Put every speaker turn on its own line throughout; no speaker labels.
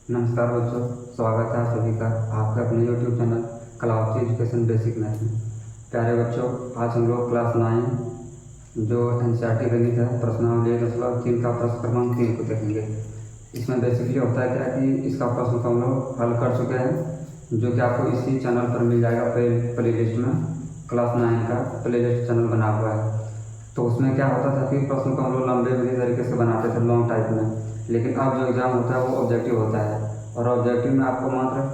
नमस्कार बच्चों, स्वागत है आप सभी का आपके अपने YouTube channel cloud education basic math में। प्यारे बच्चों, आज हम लोग क्लास 9 जो NCERT गणित है प्रश्नावली 3 का प्रश्न क्रमांक 3 को देखेंगे। इसमें बेसिकली होता है क्या कि इसका प्रश्न को हम लोग हल कर चुके हैं, जो कि आपको इसी चैनल पर मिल जाएगा प्ले लिस्ट में। क्लास 9 का प्ले लिस्ट चैनल बना हुआ है। तो उसमें क्या होता था कि प्रश्न को हम लोग लंबे बड़े तरीके से बनाते थे, लॉन्ग टाइप में। लेकिन अब जो एग्ज़ाम होता है वो ऑब्जेक्टिव होता है, और ऑब्जेक्टिव में आपको मात्र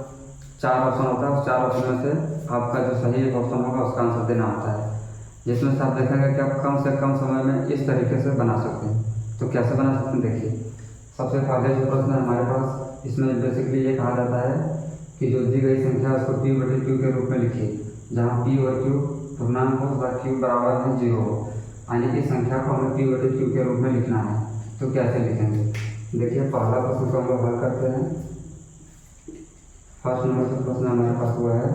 4 ऑप्शन होता है। उस 4 ऑप्शन में से आपका जो सही एक ऑप्शन होगा उसका आंसर देना होता है, जिसमें से आप देखेंगे कि आप कम से कम समय में इस तरीके से बना सकते हैं। तो कैसे बना सकते हैं देखिए। सबसे पहले जो प्रश्न है हमारे पास, इसमें बेसिकली ये कहा जाता है कि जो दी गई संख्या है उसको P/Q के रूप में लिखिए, जहाँ P और Q पूर्णांक हो तथा Q बराबर है 0 हो, यानी कि संख्या को हमें P/Q के रूप में लिखना है। तो कैसे लिखेंगे देखिए। पहला प्रश्न को हम लोग हल करते हैं। फर्स्ट नंबर का प्रश्न हमारे पास हुआ है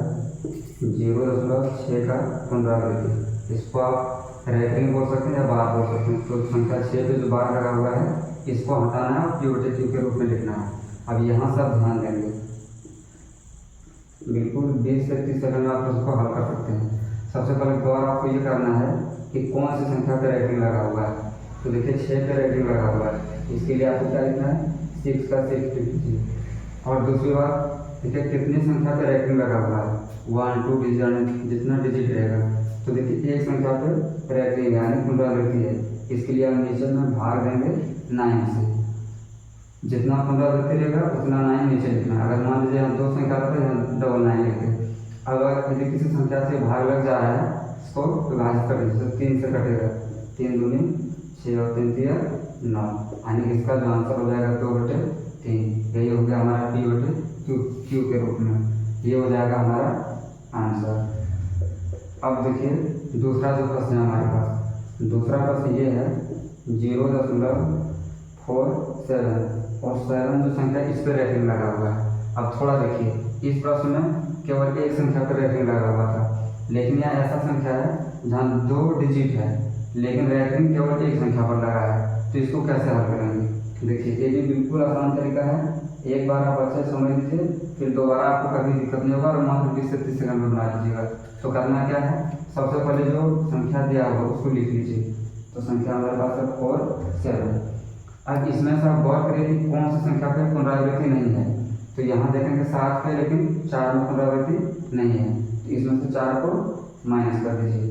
0.6 का पुनरावृत्ति। इसको आप रैपिंग बोल सकते हैं या बार बोल सकते हैं। तो संख्या 6 पे जो बार लगा हुआ है इसको हटाना है और P/Q के रूप में लिखना है। अब यहाँ से आप ध्यान देंगे, बिल्कुल 20 से 30 सेकंड में आप उसको हल कर सकते हैं। सबसे पहले गौर आपको ये करना है कि कौन सी संख्या पर रैपिंग लगा हुआ है। तो देखिए 6 पे रैपिंग लगा हुआ है, इसके लिए आपको क्या लिखना है 6 का 6 लीजिए। और दूसरी बात देखिए कितनी संख्या पे रैपिंग लगा हुआ है 1 2 डिजिट, जितना डिजिट रहेगा। तो देखिए एक संख्या पे रैपिंग यानी पुनरावृत्ति है, इसके लिए हम नीचे में भाग देंगे 9 से। जितना पुनरावृत्ति रहेगा उतना 9 नीचे लिखना है। अगर मान लीजिए हम 2 संख्या रहते हैं डबल 9 लिखते। अगर यदि किसी संख्या से भाग लग जा रहा है इसको विभाजित कर दीजिए, 3 से कटेगा, 3 दूनी 6 और 3 तिया 9, यानी इसका जो आंसर हो जाएगा 2/3। यही हो गया हमारा P/Q के रूप में, ये हो जाएगा हमारा आंसर। अब देखिए दूसरा जो प्रश्न है हमारे पास, दूसरा प्रश्न ये है 0.47 और 7 जो संख्या इस पर रैपिंग लगा हुआ है। अब थोड़ा देखिए, इस प्रश्न में केवल एक संख्या पर रैपिंग लगा हुआ था, लेकिन यह ऐसा संख्या है जहाँ 2 डिजिट है लेकिन रैपिंग केवल एक संख्या पर लगा है। तो इसको कैसे हल करेंगे देखिए। ये भी बिल्कुल आसान तरीका है। एक बार आप अच्छे समझ लीजिए, फिर दोबारा आपको कभी दिक्कत नहीं होगा और मात्र 20 से 30 सेकंड में बना लीजिएगा। तो करना क्या है, सबसे पहले जो संख्या दिया होगा उसको लिख लीजिए। तो संख्या हमारे पास है 4 7। अब इसमें से आप गौर करिए कि कौन सी संख्या पे पुनरावृत्ति नहीं है। तो यहाँ देखेंगे 7 पे, लेकिन 4 में पुनरावृत्ति नहीं है, तो इसमें से 4 को माइनस कर दीजिए।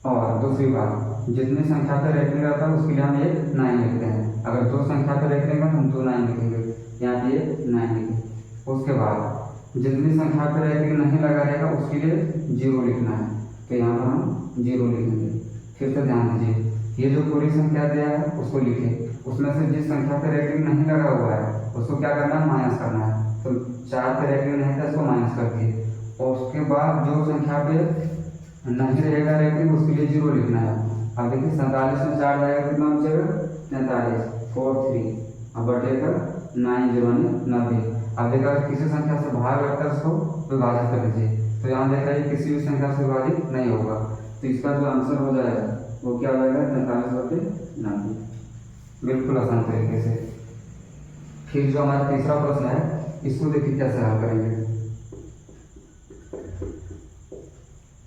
और दूसरी बात, जितनी संख्या पे रैपिंग रहता है उसके लिए हम एक 9 लिखते हैं। अगर 2 संख्या पे रैपिंग है तो हम 2 9 लिखेंगे, यहाँ पे एक 9 लिखेंगे। उसके बाद जितनी संख्या पे रैपिंग नहीं लगा रहेगा उसके लिए 0 लिखना है, तो यहाँ पर हम 0 लिखेंगे। फिर से ध्यान दीजिए, ये जो पूरी संख्या दिया है उसको लिखें, उसमें से जिस संख्या पे रैपिंग नहीं लगा हुआ है उसको क्या करना है, माइनस करना है। तो 4 पे रैपिंग नहीं था, इसको माइनस कर दिए। और उसके बाद जो संख्या पे नहीं रहेगा रैपिंग उसके लिए 0 लिखना है। अब देखिए 47 में 4 जाएगा, कितना बचेगा 43, 4 3, अब बटेगा 9 0 90। अब देखा किसी संख्या से भाग लगता है उसको विभाजित कर दीजिए। तो यहाँ देखा ये किसी भी संख्या से विभाजित नहीं होगा, तो इसका जो आंसर हो जाएगा वो क्या हो जाएगा 43/90। बिल्कुल आसान तरीके से। फिर जो हमारा तीसरा प्रश्न है इसको देखिए कैसे हल करेंगे।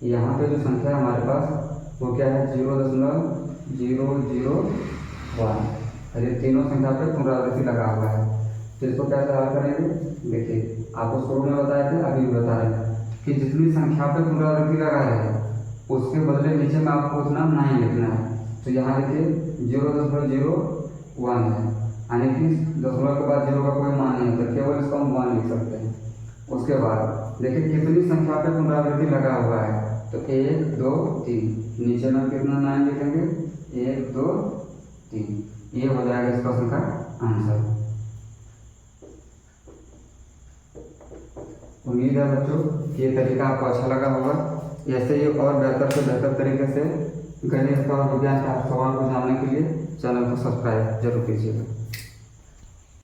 यहाँ पे जो संख्या है हमारे पास वो क्या है 0.001, और ये तीनों संख्या पे पुनरावृत्ति लगा हुआ है। तो इसको कैसे हल करेंगे देखिए। आपको शुरू में बताए थे, अभी भी बता रहे हैं कि जितनी संख्या पे पुनरावृत्ति लगा है उसके बदले नीचे में आपको उतना 9 लिखना है। तो यहाँ देखिए 0.01 है, यानी कि दशमलव के बाद 0 का कोई मान नहीं होता, केवल इसको हम 1 लिख सकते हैं। उसके बाद देखिए कितनी संख्या पे पुनरावृत्ति लगा हुआ है, तो 1 2 3, नीचे में कितना 9 लिखेंगे 1 2 3। ये हो जाएगा इस प्रश्न का आंसर। उम्मीद है बच्चों कि ये तरीका आपको अच्छा लगा होगा। ऐसे ही और बेहतर से बेहतर तरीके से गणित का और विज्ञान के सवाल को जानने के लिए चैनल को सब्सक्राइब जरूर कीजिएगा।